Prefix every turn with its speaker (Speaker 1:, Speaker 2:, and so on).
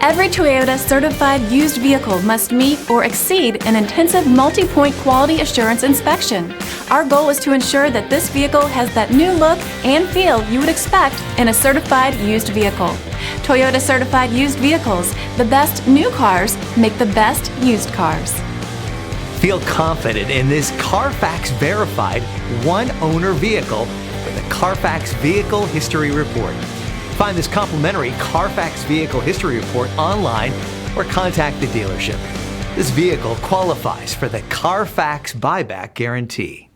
Speaker 1: Every Toyota certified used vehicle must meet or exceed an intensive multi-point quality assurance inspection. Our goal is to ensure that this vehicle has that new look and feel you would expect in a certified used vehicle. Toyota certified used vehicles, the best new cars make the best used cars.
Speaker 2: Feel confident in this Carfax verified one-owner vehicle with a Carfax Vehicle History Report. Find this complimentary Carfax Vehicle History Report online or contact the dealership. This vehicle qualifies for the Carfax Buyback Guarantee.